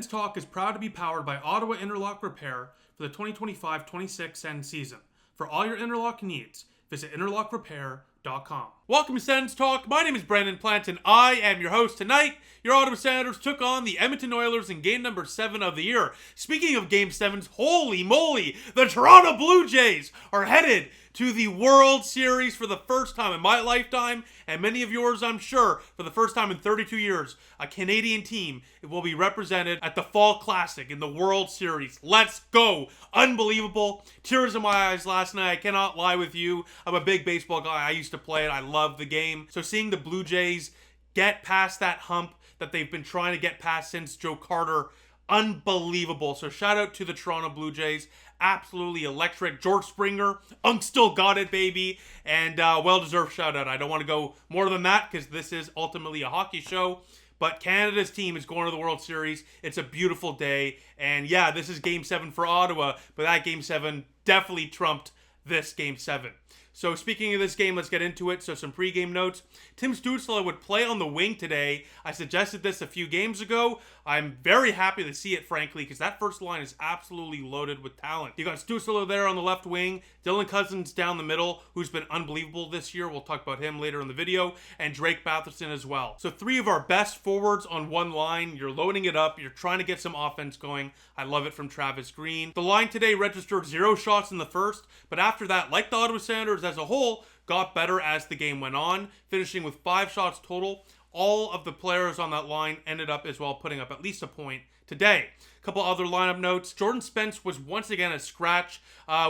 Sens Talk is proud to be powered by Ottawa Interlock Repair for the 2025-26 Sens season. For all your interlock needs, visit interlockrepair.com. Welcome to Sens Talk. My name is Brendan Plant, and I am your host tonight. Your Ottawa Senators took on the Edmonton Oilers in game number 7 of the year. Speaking of game 7s, holy moly, the Toronto Blue Jays are headed to the World Series for the first time in my lifetime, and many of yours, I'm sure, for the first time in 32 years. A Canadian team will be represented at the Fall Classic in the World Series. Let's go! Unbelievable. Tears in my eyes last night. I cannot lie with you. I'm a big baseball guy. I used to play it. I love the game. So seeing the Blue Jays get past that hump that they've been trying to get past since Joe Carter, unbelievable. So shout out to the Toronto Blue Jays. Absolutely electric. George Springer, Unk still got it, baby. And well-deserved shout out. I don't want to go more than that because this is ultimately a hockey show. But Canada's team is going to the World Series. It's a beautiful day. And yeah, this is Game 7 for Ottawa. But that Game 7 definitely trumped this Game 7. So speaking of this game, let's get into it. So some pregame notes. Tim Stützle would play on the wing today. I suggested this a few games ago. I'm very happy to see it, frankly, because that first line is absolutely loaded with talent. You got Stützle there on the left wing, Dylan Cozens down the middle, who's been unbelievable this year. We'll talk about him later in the video, and Drake Batherson as well. So 3 of our best forwards on one line. You're loading it up. You're trying to get some offense going. I love it from Travis Green. The line today registered 0 shots in the first, but after that, like the Ottawa Senators as a whole, got better as the game went on, finishing with 5 shots total. All of the players on that line ended up as well putting up at least a point today. A couple other lineup notes. Jordan Spence was once again a scratch,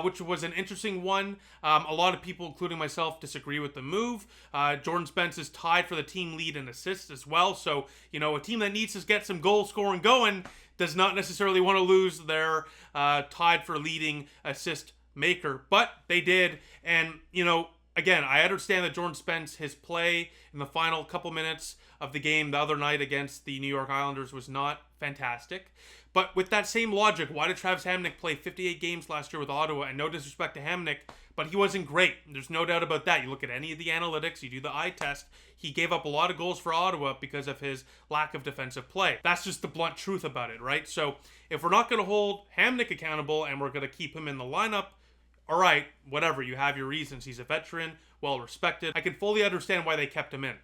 which was an interesting one. A lot of people, including myself, disagree with the move. Jordan Spence is tied for the team lead in assists as well. So, you know, a team that needs to get some goal scoring going does not necessarily want to lose their tied for leading assist maker. But they did. And, you know, again, I understand that Jordan Spence, his play in the final couple minutes of the game the other night against the New York Islanders was not fantastic. But with that same logic, why did Travis Hamonic play 58 games last year with Ottawa? And no disrespect to Hamonic, but he wasn't great. There's no doubt about that. You look at any of the analytics, you do the eye test, he gave up a lot of goals for Ottawa because of his lack of defensive play. That's just the blunt truth about it, right? So if we're not going to hold Hamonic accountable and we're going to keep him in the lineup, all right, whatever, you have your reasons. He's a veteran, well-respected. I can fully understand why they kept him in.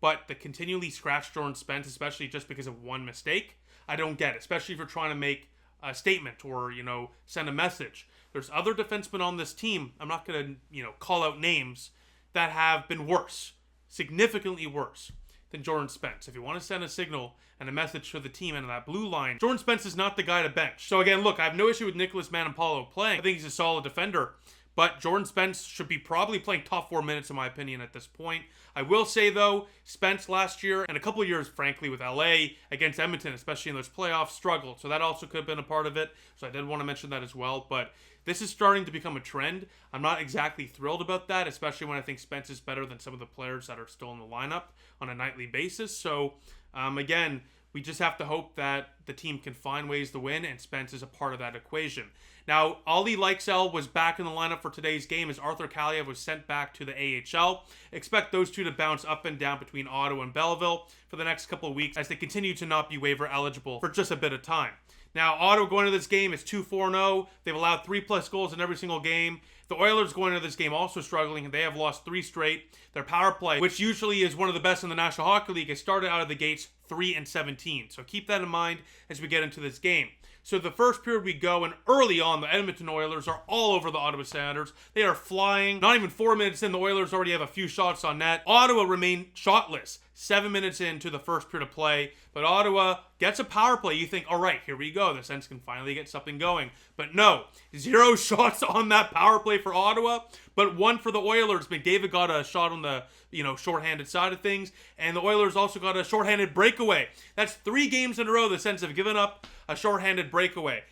But the continually scratch Jordan Spence, especially just because of one mistake, I don't get it. Especially if you're trying to make a statement or, you know, send a message. There's other defensemen on this team, I'm not going to, you know, call out names, that have been worse, significantly worse than Jordan Spence. If you want to send a signal and a message to the team and that blue line, Jordan Spence is not the guy to bench. So again, look, I have no issue with Nicholas Manapalo playing. I think he's a solid defender. But Jordan Spence should be probably playing top 4 minutes, in my opinion, at this point. I will say, though, Spence last year, and a couple of years, frankly, with LA against Edmonton, especially in those playoffs, struggled. So that also could have been a part of it. So I did want to mention that as well. But this is starting to become a trend. I'm not exactly thrilled about that, especially when I think Spence is better than some of the players that are still in the lineup on a nightly basis. So, again, we just have to hope that the team can find ways to win, and Spence is a part of that equation. Now, Ali Leixel was back in the lineup for today's game as Arthur Kaliyev was sent back to the AHL. Expect those two to bounce up and down between Ottawa and Belleville for the next couple of weeks as they continue to not be waiver eligible for just a bit of time. Now, Ottawa going into this game is 2-4-0. They've allowed 3+ goals in every single game. The Oilers going into this game also struggling, and they have lost 3 straight. Their power play, which usually is one of the best in the National Hockey League, has started out of the gates 3-17. So keep that in mind as we get into this game. So the first period we go, and early on, the Edmonton Oilers are all over the Ottawa Senators. They are flying. Not even 4 minutes in, the Oilers already have a few shots on net. Ottawa remain shotless 7 minutes into the first period of play. But Ottawa gets a power play. You think, all right, here we go. The Sens can finally get something going. But no, 0 shots on that power play for Ottawa, but 1 for the Oilers. McDavid got a shot on the, shorthanded side of things, and the Oilers also got a shorthanded breakaway. That's 3 games in a row the Sens have given up a shorthanded breakaway.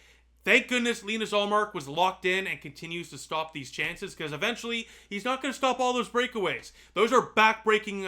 Thank goodness Linus Ullmark was locked in and continues to stop these chances, because eventually he's not going to stop all those breakaways. Those are back-breaking,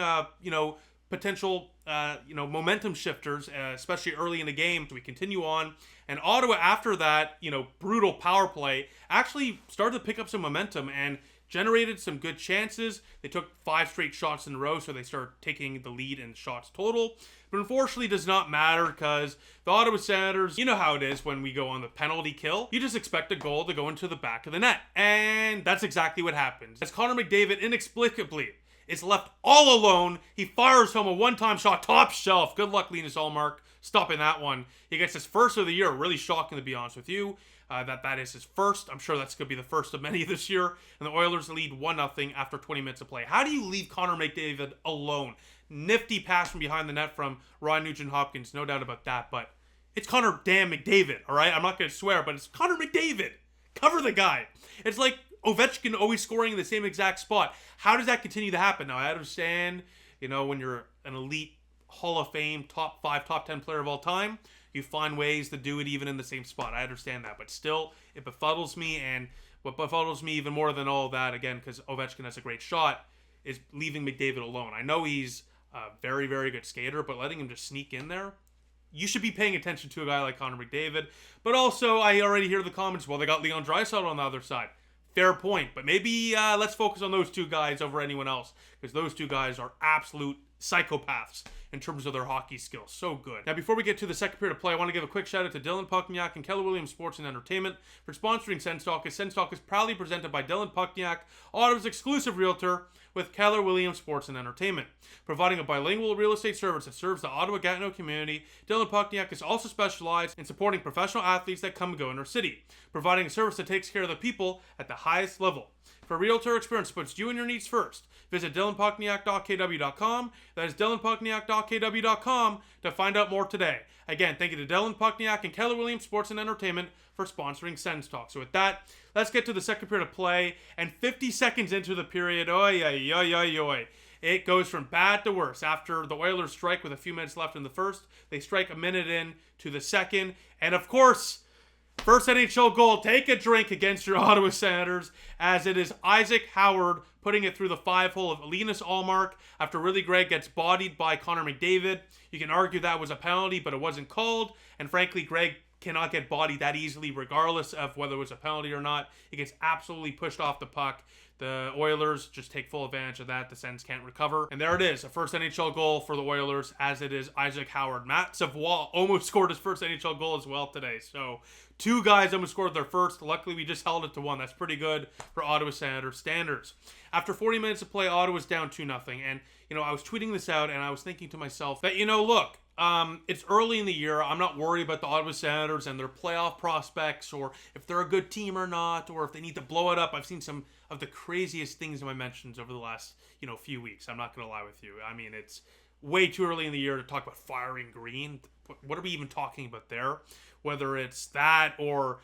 potential, momentum shifters, especially early in the game. So we continue on. And Ottawa, after that, brutal power play, actually started to pick up some momentum. And generated some good chances. They took 5 straight shots in a row, so they started taking the lead in shots total. But unfortunately, it does not matter because the Ottawa Senators, you know how it is when we go on the penalty kill. You just expect a goal to go into the back of the net. And that's exactly what happens. As Connor McDavid inexplicably is left all alone, he fires home a one-time shot, top shelf. Good luck, Linus Ullmark, stopping that one. He gets his first of the year. Really shocking, to be honest with you. That is his first. I'm sure that's going to be the first of many this year. And the Oilers lead 1-0 after 20 minutes of play. How do you leave Connor McDavid alone? Nifty pass from behind the net from Ryan Nugent-Hopkins, no doubt about that. But it's Connor damn McDavid, all right? I'm not going to swear, but it's Connor McDavid. Cover the guy. It's like Ovechkin always scoring in the same exact spot. How does that continue to happen? Now, I understand, when you're an elite Hall of Fame, top 5, top 10 player of all time, you find ways to do it even in the same spot. I understand that. But still, it befuddles me. And what befuddles me even more than all of that, again, because Ovechkin has a great shot, is leaving McDavid alone. I know he's a very, very good skater, but letting him just sneak in there, you should be paying attention to a guy like Connor McDavid. But also, I already hear the comments, well, they got Leon Draisaitl on the other side. Fair point. But maybe let's focus on those two guys over anyone else, because those two guys are absolute psychopaths in terms of their hockey skills. So good. Now, before we get to the second period of play, I want to give a quick shout out to Dylan Puckniak and Keller Williams Sports and Entertainment for sponsoring Sens Talk, as Sens Talk is proudly presented by Dylan Puckniak, Ottawa's exclusive realtor with Keller Williams Sports and Entertainment. Providing a bilingual real estate service that serves the Ottawa-Gatineau community, Dylan Puckniak is also specialized in supporting professional athletes that come and go in our city, providing a service that takes care of the people at the highest level. For a realtor experience puts you and your needs first, visit dylanpuckniak.kw.com. That is dylanpuckniak.kw.com to find out more today. Again, thank you to Dylan Puckniak and Keller Williams Sports and Entertainment for sponsoring Sens Talk. So with that, let's get to the second period of play. And 50 seconds into the period, it goes from bad to worse. After the Oilers strike with a few minutes left in the first, they strike a minute in to the second. And of course, first NHL goal, take a drink against your Ottawa Senators, as it is Isaac Howard putting it through the 5-hole of Linus Ullmark after Willie Gregg gets bodied by Connor McDavid. You can argue that was a penalty, but it wasn't called. And frankly, Gregg cannot get bodied that easily regardless of whether it was a penalty or not. He gets absolutely pushed off the puck. The Oilers just take full advantage of that. The Sens can't recover. And there it is, a first NHL goal for the Oilers, as it is Isaac Howard. Matt Savoie almost scored his first NHL goal as well today. So 2 guys almost scored their first. Luckily, we just held it to 1. That's pretty good for Ottawa Senators standards. After 40 minutes of play, Ottawa's down 2-0. And, I was tweeting this out, and I was thinking to myself that, look, it's early in the year. I'm not worried about the Ottawa Senators and their playoff prospects, or if they're a good team or not, or if they need to blow it up. I've seen some of the craziest things in my mentions over the last, few weeks. I'm not going to lie with you. I mean, it's way too early in the year to talk about firing Green. What are we even talking about there? Whether it's that or,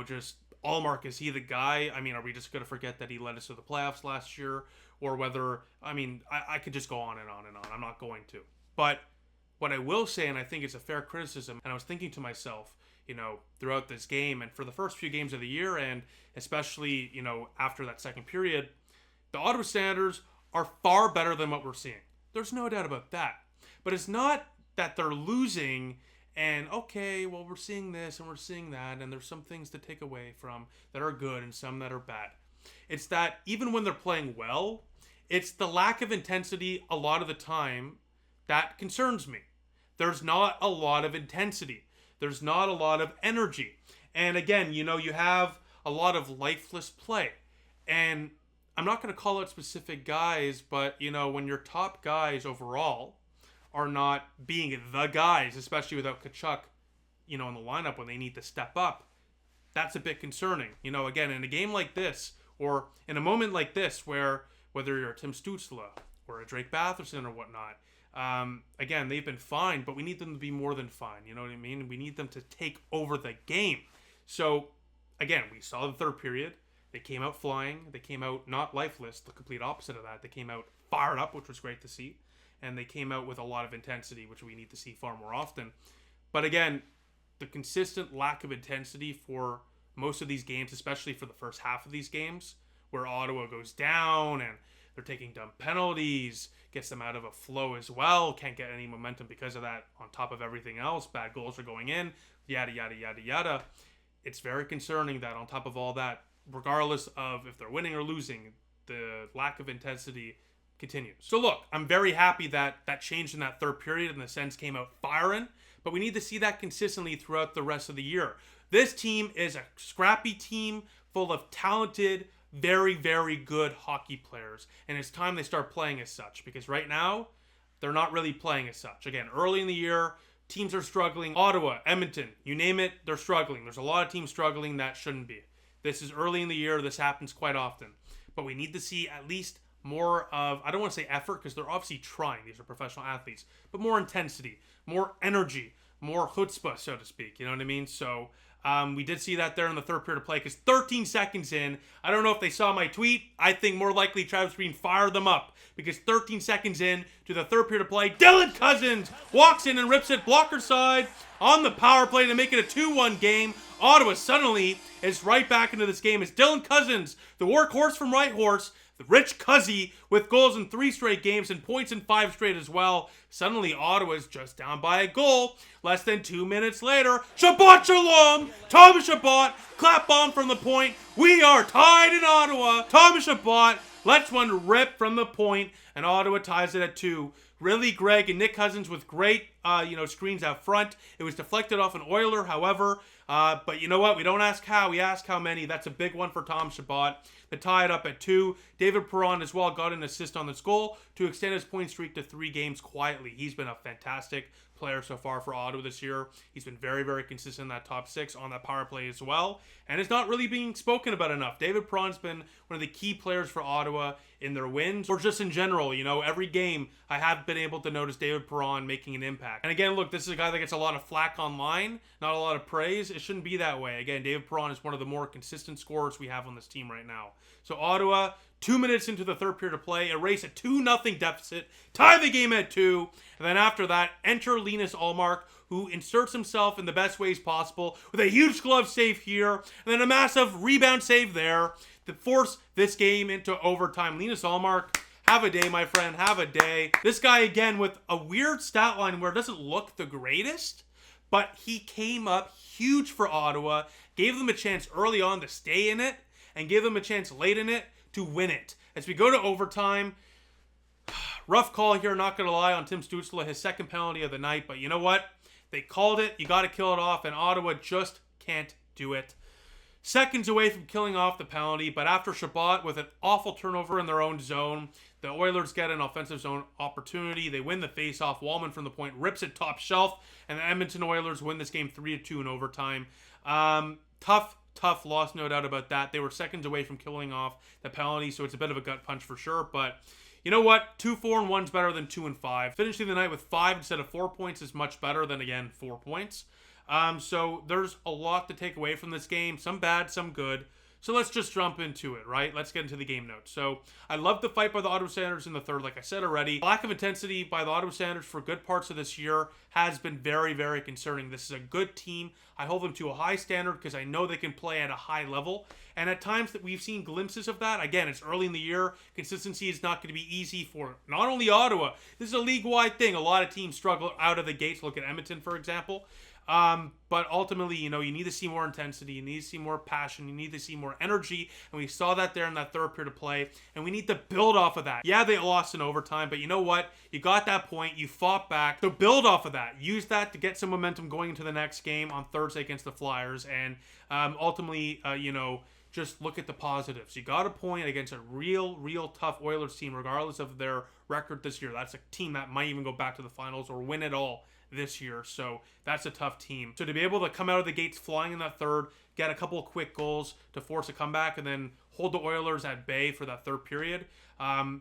just Ullmark, is he the guy? I mean, are we just going to forget that he led us to the playoffs last year? Or whether, I could just go on and on and on. I'm not going to. But what I will say, and I think it's a fair criticism, and I was thinking to myself, throughout this game and for the first few games of the year, and especially, after that second period, the Ottawa Senators are far better than what we're seeing. There's no doubt about that. But it's not that they're losing and, okay, well, we're seeing this and we're seeing that, and there's some things to take away from that are good and some that are bad. It's that even when they're playing well, it's the lack of intensity a lot of the time that concerns me. There's not a lot of intensity. There's not a lot of energy. And again, you have a lot of lifeless play. And I'm not going to call out specific guys, but, when your top guys overall are not being the guys, especially without Tkachuk, in the lineup when they need to step up, that's a bit concerning. Again, in a game like this, or in a moment like this, where whether you're a Tim Stützle or a Drake Batherson or whatnot, again, they've been fine, but we need them to be more than fine. You know what I mean? We need them to take over the game. So, again, we saw the third period. They came out flying. They came out not lifeless, the complete opposite of that. They came out fired up, which was great to see. And they came out with a lot of intensity, which we need to see far more often. But again, the consistent lack of intensity for most of these games, especially for the first half of these games, where Ottawa goes down and they're taking dumb penalties, gets them out of a flow as well, can't get any momentum because of that on top of everything else. Bad goals are going in, yada, yada, yada, yada. It's very concerning that on top of all that, regardless of if they're winning or losing, the lack of intensity continues. So look, I'm very happy that that changed in that third period and the Sens came out firing, but we need to see that consistently throughout the rest of the year. This team is a scrappy team full of talented, very, very good hockey players, and it's time they start playing as such, because right now, they're not really playing as such. Again, early in the year, teams are struggling. Ottawa, Edmonton, you name it, they're struggling. There's a lot of teams struggling that shouldn't be. This is early in the year. This happens quite often. But we need to see at least more of, I don't want to say effort, because they're obviously trying. These are professional athletes. But more intensity, more energy, more chutzpah, so to speak. You know what I mean? So we did see that there in the third period of play, because 13 seconds in, I don't know if they saw my tweet. I think more likely Travis Green fired them up, because 13 seconds in to the third period of play, Dylan Cozens walks in and rips it blocker side on the power play to make it a 2-1 game. Ottawa suddenly is right back into this game. It's Dylan Cozens, the workhorse from Whitehorse, the rich Cuzzy with goals in 3 straight games and points in 5 straight as well. Suddenly, Ottawa's just down by a goal. Less than 2 minutes later, Shabbat Shalom! Thomas Chabot, clap bomb from the point. We are tied in Ottawa. Thomas Chabot lets one rip from the point, and Ottawa ties it at 2. Really, Greg and Nick Cozens with great, screens out front. It was deflected off an Oiler, however. But you know what? We don't ask how. We ask how many. That's a big one for Tom Chabot to tie it up at 2. David Perron as well got an assist on this goal to extend his point streak to 3 games quietly. He's been a fantastic player so far for Ottawa this year. He's been very, very consistent in that top 6 on that power play as well. And it's not really being spoken about enough. David Perron's been one of the key players for Ottawa in their wins, or just in general. Every game I have been able to notice David Perron making an impact. And again, look, this is a guy that gets a lot of flack online, not a lot of praise. It shouldn't be that way. Again, David Perron is one of the more consistent scorers we have on this team right now. So Ottawa, 2 minutes into the third period of play, erase a 2-0 deficit, tie the game at 2, and then after that, enter Linus Ullmark, who inserts himself in the best ways possible with a huge glove save here, and then a massive rebound save there to force this game into overtime. Linus Ullmark, have a day, my friend, have a day. This guy, again, with a weird stat line where it doesn't look the greatest, but he came up huge for Ottawa, gave them a chance early on to stay in it, and gave them a chance late in it to win it. As we go to overtime, rough call here, not going to lie, on Tim Stützle, his second penalty of the night, but you know what? They called it, you got to kill it off, and Ottawa just can't do it. Seconds away from killing off the penalty, but after Chabot with an awful turnover in their own zone, the Oilers get an offensive zone opportunity. They win the face-off. Wallman from the point rips it top shelf, and the Edmonton Oilers win this game 3-2 in overtime. Tough loss, no doubt about that. They were seconds away from killing off the penalty, so it's a bit of a gut punch for sure. But you know what? 2-4-1 is better than 2-5. Finishing the night with 5 instead of 4 points is much better than, again, 4 points. So there's a lot to take away from this game. Some bad, some good. So let's just jump into it, right? Let's get into the game notes. So I love the fight by the Ottawa Senators in the third, like I said already. Lack of intensity by the Ottawa Senators for good parts of this year has been very, very concerning. This is a good team. I hold them to a high standard because I know they can play at a high level. And at times that we've seen glimpses of that. Again, it's early in the year. Consistency is not going to be easy for not only Ottawa. This is a league-wide thing. A lot of teams struggle out of the gates. Look at Edmonton, for example. But ultimately, you need to see more intensity, you need to see more passion, you need to see more energy, and we saw that there in that third period of play, and we need to build off of that. Yeah, they lost in overtime, but you know what? You got that point, you fought back, so build off of that. Use that to get some momentum going into the next game on Thursday against the Flyers, and ultimately, just look at the positives. You got a point against a real tough Oilers team, regardless of their record this year. That's a team that might even go back to the finals or win it all this year, so that's a tough team. So to be able to come out of the gates flying in that third, get a couple of quick goals to force a comeback, and then hold the Oilers at bay for that third period,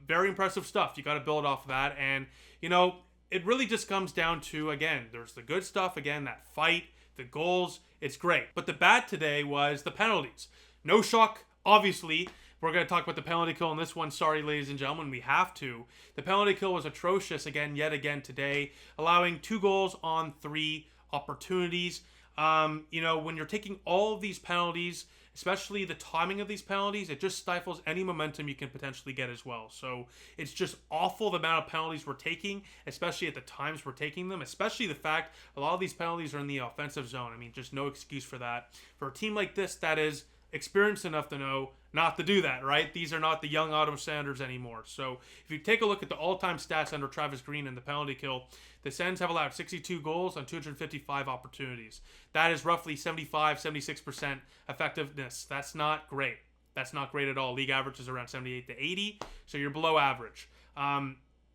very impressive stuff. You got to build off of that, and it really just comes down to, again, there's the good stuff, again, that fight, the goals, it's great. But the bad today was the penalties. No shock, obviously. We're going to talk about the penalty kill in this one. Sorry, ladies and gentlemen, we have to. The penalty kill was atrocious yet again today, allowing 2 goals on 3 opportunities. When you're taking all of these penalties, especially the timing of these penalties, it just stifles any momentum you can potentially get as well. So it's just awful the amount of penalties we're taking, especially at the times we're taking them, especially the fact a lot of these penalties are in the offensive zone. I mean, just no excuse for that. For a team like this that is experienced enough to know not to do that, right? These are not the young Ottawa Senators anymore. So if you take a look at the all-time stats under Travis Green and the penalty kill, the Sens have allowed 62 goals on 255 opportunities. That is roughly 76% effectiveness. That's not great. That's not great at all. League average is around 78 to 80, so you're below average.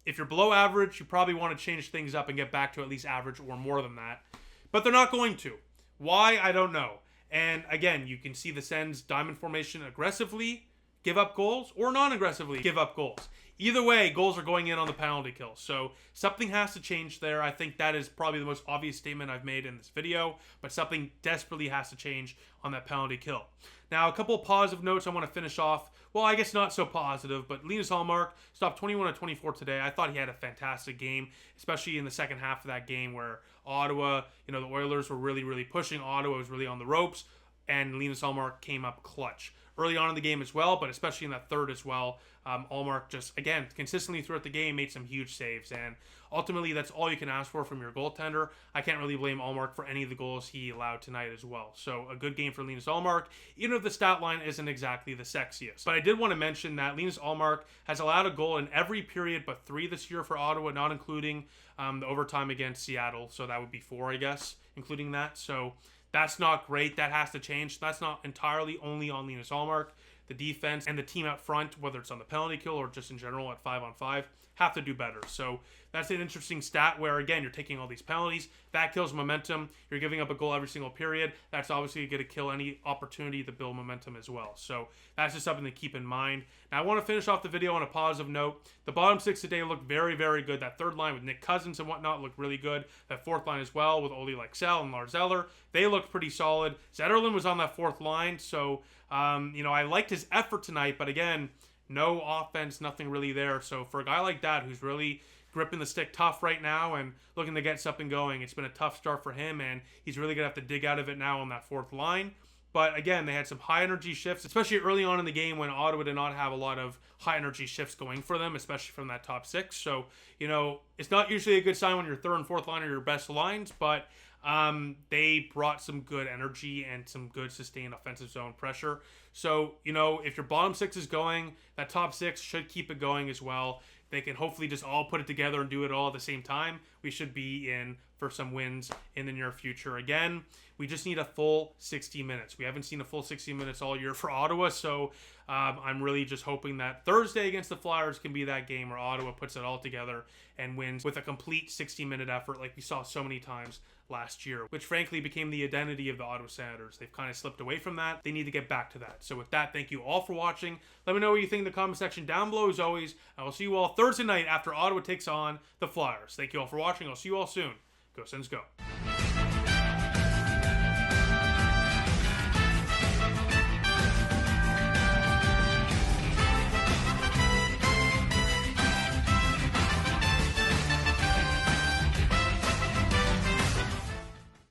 If you're below average, you probably want to change things up and get back to at least average or more than that. But they're not going to. Why? I don't know. And again, you can see the Sens diamond formation aggressively give up goals or non-aggressively give up goals. Either way, goals are going in on the penalty kill. So something has to change there. I think that is probably the most obvious statement I've made in this video, but something desperately has to change on that penalty kill. Now, a couple of positive notes I want to finish off. Well, I guess not so positive, but Linus Hallmark stopped 21 of 24 today. I thought he had a fantastic game, especially in the second half of that game where Ottawa, the Oilers were really, really pushing. Ottawa was really on the ropes, and Linus Hallmark came up clutch. Early on in the game as well, but especially in that third as well. Hallmark just, again, consistently throughout the game made some huge saves, and ultimately that's all you can ask for from your goaltender. I can't really blame Hallmark for any of the goals he allowed tonight as well. So a good game for Linus Hallmark, even if the stat line isn't exactly the sexiest. But I did want to mention that Linus Hallmark has allowed a goal in every period but 3 this year for Ottawa, not including the overtime against Seattle. So that would be 4, I guess, including that. So that's not great. That has to change. That's not entirely only on Linus Hallmark. The defense and the team out front, whether it's on the penalty kill or just in general at 5-on-5, have to do better. So that's an interesting stat where, again, you're taking all these penalties. That kills momentum. You're giving up a goal every single period. That's obviously going to kill any opportunity to build momentum as well. So that's just something to keep in mind. Now, I want to finish off the video on a positive note. The bottom 6 today looked very, very good. That third line with Nick Cozens and whatnot looked really good. That fourth line as well with Oli Lexell and Lars Eller, they looked pretty solid. Zetterlund was on that fourth line, so I liked his effort tonight, but again, no offense, nothing really there. So for a guy like that who's really gripping the stick tough right now and looking to get something going, it's been a tough start for him, and he's really going to have to dig out of it now on that fourth line. But again, they had some high energy shifts, especially early on in the game when Ottawa did not have a lot of high energy shifts going for them, especially from that top 6. So, it's not usually a good sign when your third and fourth line are your best lines, but they brought some good energy and some good sustained offensive zone pressure. So, if your bottom 6 is going, that top 6 should keep it going as well. They can hopefully just all put it together and do it all at the same time. We should be in for some wins in the near future. Again, we just need a full 60 minutes. We haven't seen a full 60 minutes all year for Ottawa, so I'm really just hoping that Thursday against the Flyers can be that game where Ottawa puts it all together and wins with a complete 60-minute effort like we saw so many times last year, which frankly became the identity of the Ottawa Senators. They've kind of slipped away from that. They need to get back to that. So with that, thank you all for watching. Let me know what you think in the comment section down below as always. I will see you all Thursday night after Ottawa takes on the Flyers. Thank you all for watching. I'll see you all soon. Go Sens, go.